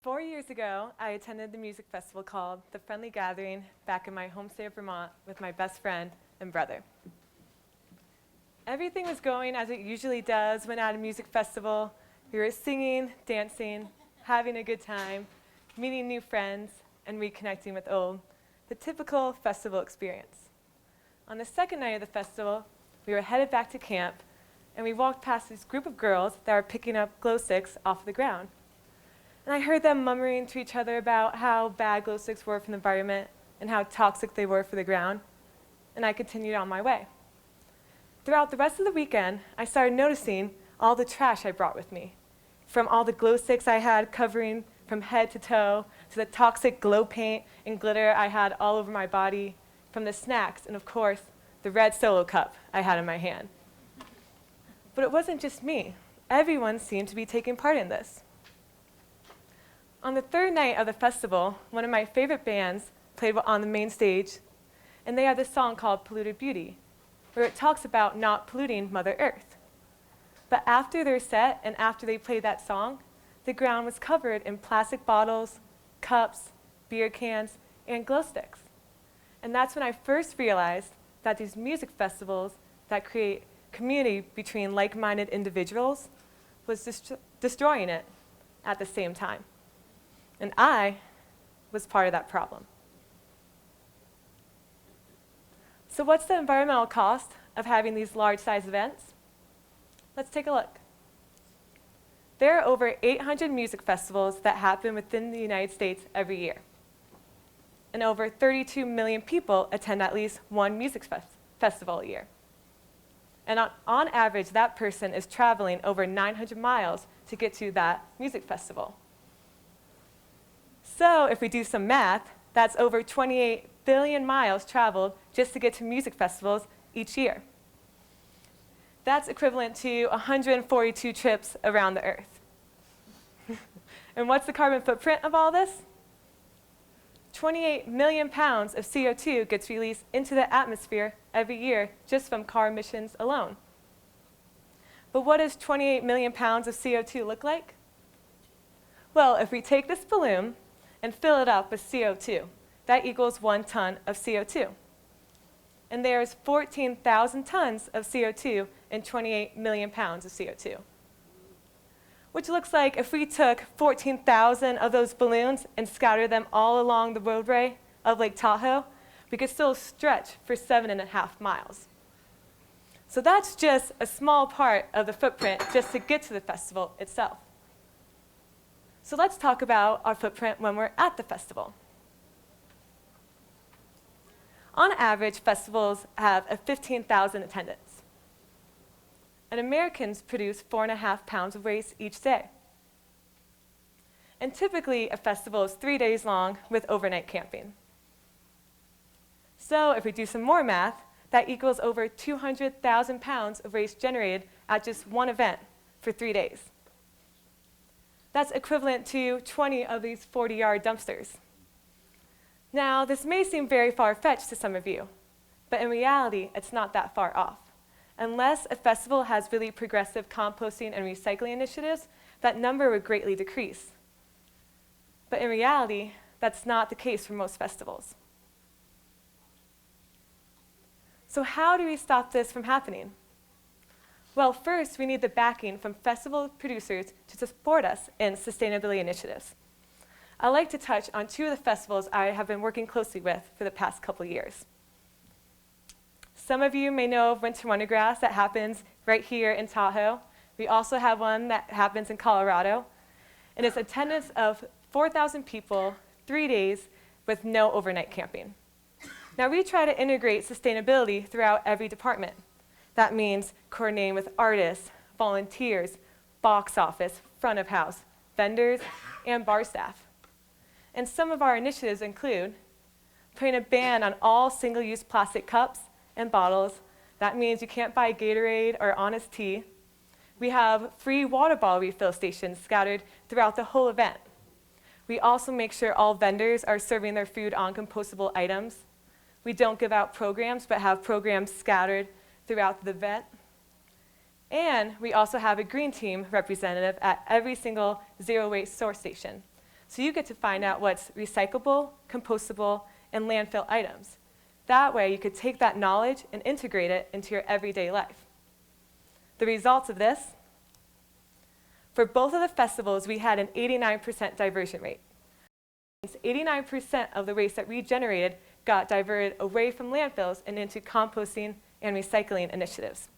4 years ago, I attended the music festival called The Friendly Gathering back in my home state of Vermont with my best friend and brother. Everything was going as it usually does when at a music festival. We were singing, dancing, having a good time, meeting new friends, and reconnecting with old. The typical festival experience. On the second night of the festival, we were headed back to camp, and we walked past this group of girls that were picking up glow sticks off the ground. And I heard them murmuring to each other about how bad glow sticks were for the environment and how toxic they were for the ground. And I continued on my way. Throughout the rest of the weekend, I started noticing all the trash I brought with me. From all the glow sticks I had covering from head to toe, to the toxic glow paint and glitter I had all over my body, from the snacks, and of course, the red Solo cup I had in my hand. But it wasn't just me. Everyone seemed to be taking part in this. On the third night of the festival, one of my favorite bands played on the main stage, and they had this song called Polluted Beauty, where it talks about not polluting Mother Earth. But after their set and after they played that song, the ground was covered in plastic bottles, cups, beer cans, and glow sticks. And that's when I first realized that these music festivals that create community between like-minded individuals was destroying it at the same time. And I was part of that problem. So what's the environmental cost of having these large-size events? Let's take a look. There are over 800 music festivals that happen within the United States every year. And over 32 million people attend at least one music festival a year. And on average, that person is traveling over 900 miles to get to that music festival. So if we do some math, that's over 28 billion miles traveled just to get to music festivals each year. That's equivalent to 142 trips around the Earth. And what's the carbon footprint of all this? 28 million pounds of CO2 gets released into the atmosphere every year just from car emissions alone. But what does 28 million pounds of CO2 look like? Well, if we take this balloon and fill it up with CO2, that equals 1 ton of CO2. And there's 14,000 tons of CO2 and 28 million pounds of CO2. Which looks like if we took 14,000 of those balloons and scattered them all along the roadway of Lake Tahoe, we could still stretch for 7.5 miles. So that's just a small part of the footprint just to get to the festival itself. So let's talk about our footprint when we're at the festival. On average, festivals have a 15,000 attendance. And Americans produce 4.5 pounds of waste each day. And typically, a festival is 3 days long with overnight camping. So if we do some more math, that equals over 200,000 pounds of waste generated at just one event for 3 days. That's equivalent to 20 of these 40-yard dumpsters. Now, this may seem very far-fetched to some of you, but in reality, it's not that far off. Unless a festival has really progressive composting and recycling initiatives, that number would greatly decrease. But in reality, that's not the case for most festivals. So how do we stop this from happening? Well, first, we need the backing from festival producers to support us in sustainability initiatives. I'd like to touch on 2 of the festivals I have been working closely with for the past couple years. Some of you may know of Winter Wondergrass that happens right here in Tahoe. We also have one that happens in Colorado. And it's attendance of 4,000 people, 3 days, with no overnight camping. Now, we try to integrate sustainability throughout every department. That means coordinating with artists, volunteers, box office, front of house, vendors, and bar staff. And some of our initiatives include putting a ban on all single-use plastic cups and bottles. That means you can't buy Gatorade or Honest Tea. We have free water bottle refill stations scattered throughout the whole event. We also make sure all vendors are serving their food on compostable items. We don't give out programs, but have programs scattered throughout the event. And we also have a green team representative at every single zero waste source station. So you get to find out what's recyclable, compostable, and landfill items. That way you could take that knowledge and integrate it into your everyday life. The results of this: for both of the festivals, we had an 89% diversion rate. 89% of the waste that we generated got diverted away from landfills and into composting and recycling initiatives.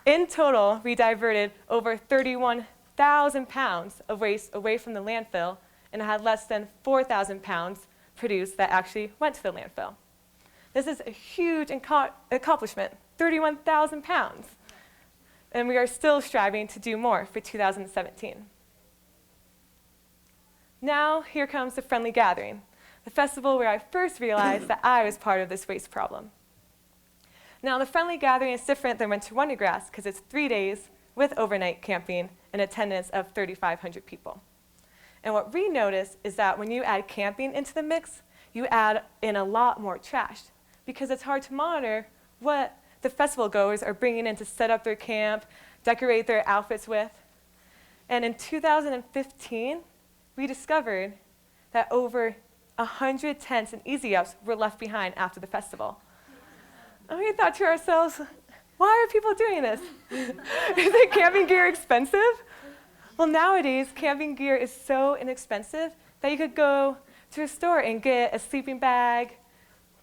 In total, we diverted over 31,000 pounds of waste away from the landfill and had less than 4,000 pounds produced that actually went to the landfill. This is a huge accomplishment, 31,000 pounds. And we are still striving to do more for 2017. Now, here comes the Friendly Gathering, the festival where I first realized that I was part of this waste problem. Now, the Friendly Gathering is different than Winter Wondergrass because it's 3 days with overnight camping and attendance of 3,500 people. And what we noticed is that when you add camping into the mix, you add in a lot more trash because it's hard to monitor what the festival goers are bringing in to set up their camp, decorate their outfits with. And in 2015, we discovered that over 100 tents and easy-ups were left behind after the festival. And we thought to ourselves, why are people doing this? Is it camping gear expensive? Well, nowadays, camping gear is so inexpensive that you could go to a store and get a sleeping bag,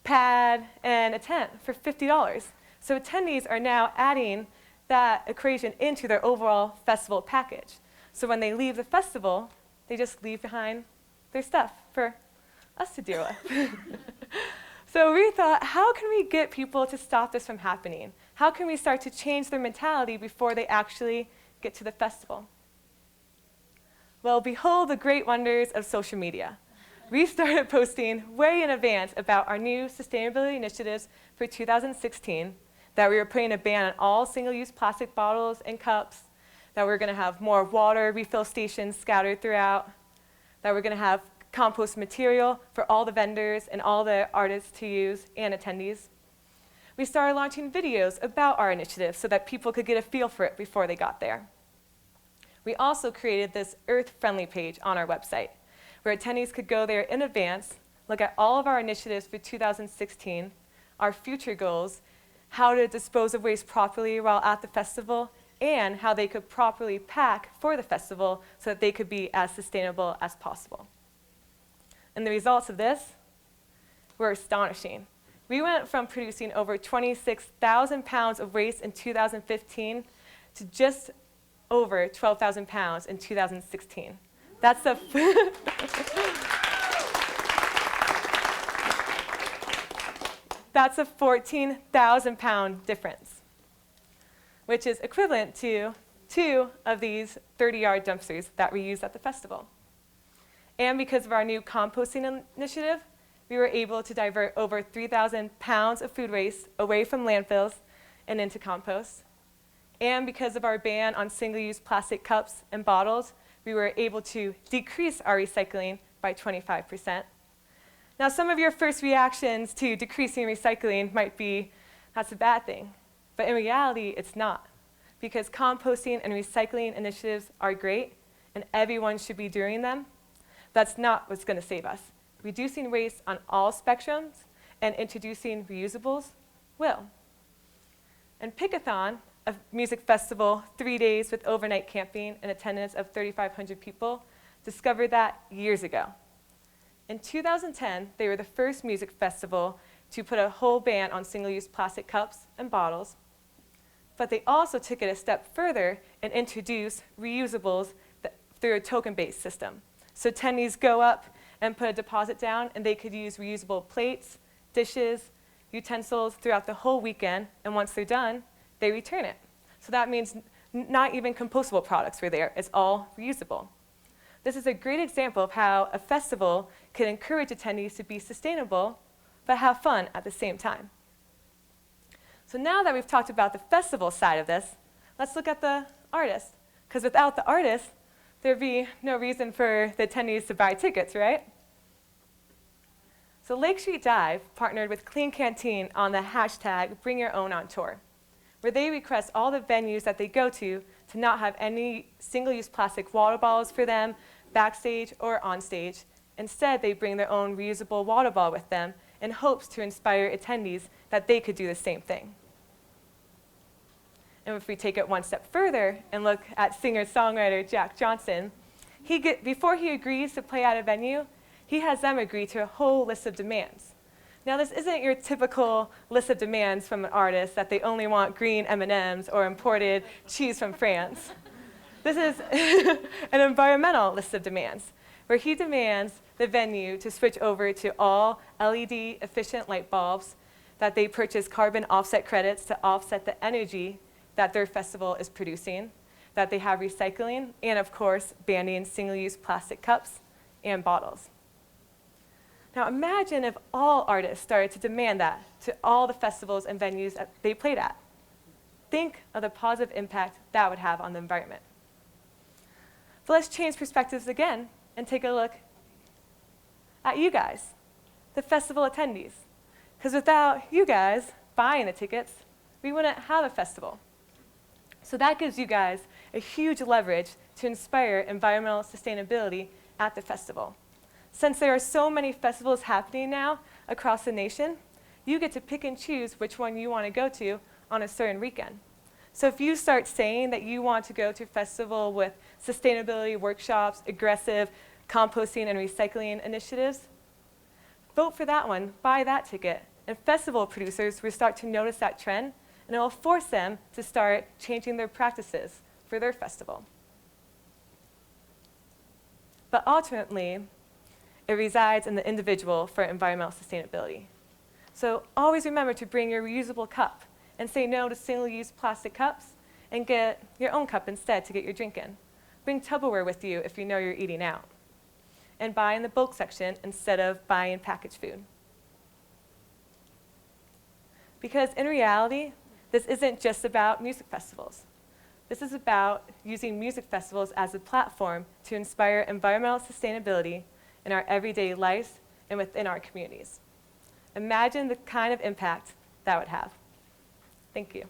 pad, and a tent for $50. So attendees are now adding that equation into their overall festival package. So when they leave the festival, they just leave behind their stuff for us to deal with. So we thought, how can we get people to stop this from happening? How can we start to change their mentality before they actually get to the festival? Well, behold the great wonders of social media. We started posting way in advance about our new sustainability initiatives for 2016, that we were putting a ban on all single-use plastic bottles and cups, that we're going to have more water refill stations scattered throughout, that we're going to have compost material for all the vendors and all the artists to use and attendees. We started launching videos about our initiative so that people could get a feel for it before they got there. We also created this Earth-friendly page on our website, where attendees could go there in advance, look at all of our initiatives for 2016, our future goals, how to dispose of waste properly while at the festival, and how they could properly pack for the festival so that they could be as sustainable as possible. And the results of this were astonishing. We went from producing over 26,000 pounds of waste in 2015 to just over 12,000 pounds in 2016. That's a that's a 14,000 pound difference, which is equivalent to 2 of these 30-yard dumpsters that we used at the festival. And because of our new composting initiative, we were able to divert over 3,000 pounds of food waste away from landfills and into compost. And because of our ban on single-use plastic cups and bottles, we were able to decrease our recycling by 25%. Now, some of your first reactions to decreasing recycling might be, that's a bad thing. But in reality, it's not. Because composting and recycling initiatives are great, and everyone should be doing them. That's not what's going to save us. Reducing waste on all spectrums and introducing reusables will. And Pickathon, a music festival, 3 days with overnight camping and attendance of 3,500 people, discovered that years ago. In 2010, they were the first music festival to put a whole ban on single-use plastic cups and bottles. But they also took it a step further and introduced reusables through a token-based system. So attendees go up and put a deposit down, and they could use reusable plates, dishes, utensils throughout the whole weekend, and once they're done, they return it. So that means not even compostable products were there. It's all reusable. This is a great example of how a festival can encourage attendees to be sustainable, but have fun at the same time. So now that we've talked about the festival side of this, let's look at the artists. Because without the artists, there'd be no reason for the attendees to buy tickets, right? So Lake Street Dive partnered with Clean Canteen on the hashtag Bring Your Own on tour. where they request all the venues that they go to not have any single-use plastic water bottles for them backstage or on stage. Instead, they bring their own reusable water bottle with them in hopes to inspire attendees that they could do the same thing. And if we take it one step further and look at singer-songwriter Jack Johnson, before he agrees to play at a venue, he has them agree to a whole list of demands. Now, this isn't your typical list of demands from an artist that they only want green M&Ms or imported cheese from France. This is an environmental list of demands, where he demands the venue to switch over to all LED-efficient light bulbs, that they purchase carbon offset credits to offset the energy that their festival is producing, that they have recycling, and of course, banning single-use plastic cups and bottles. Now imagine if all artists started to demand that to all the festivals and venues that they played at. Think of the positive impact that would have on the environment. But let's change perspectives again and take a look at you guys, the festival attendees. Because without you guys buying the tickets, we wouldn't have a festival. So that gives you guys a huge leverage to inspire environmental sustainability at the festival. Since there are so many festivals happening now across the nation, you get to pick and choose which one you want to go to on a certain weekend. So if you start saying that you want to go to a festival with sustainability workshops, aggressive composting and recycling initiatives, vote for that one, buy that ticket, and festival producers will start to notice that trend, and it will force them to start changing their practices for their festival. But ultimately, it resides in the individual for environmental sustainability. So always remember to bring your reusable cup and say no to single-use plastic cups and get your own cup instead to get your drink in. Bring Tupperware with you if you know you're eating out. And buy in the bulk section instead of buying packaged food. Because in reality, this isn't just about music festivals. This is about using music festivals as a platform to inspire environmental sustainability in our everyday lives and within our communities. Imagine the kind of impact that would have. Thank you.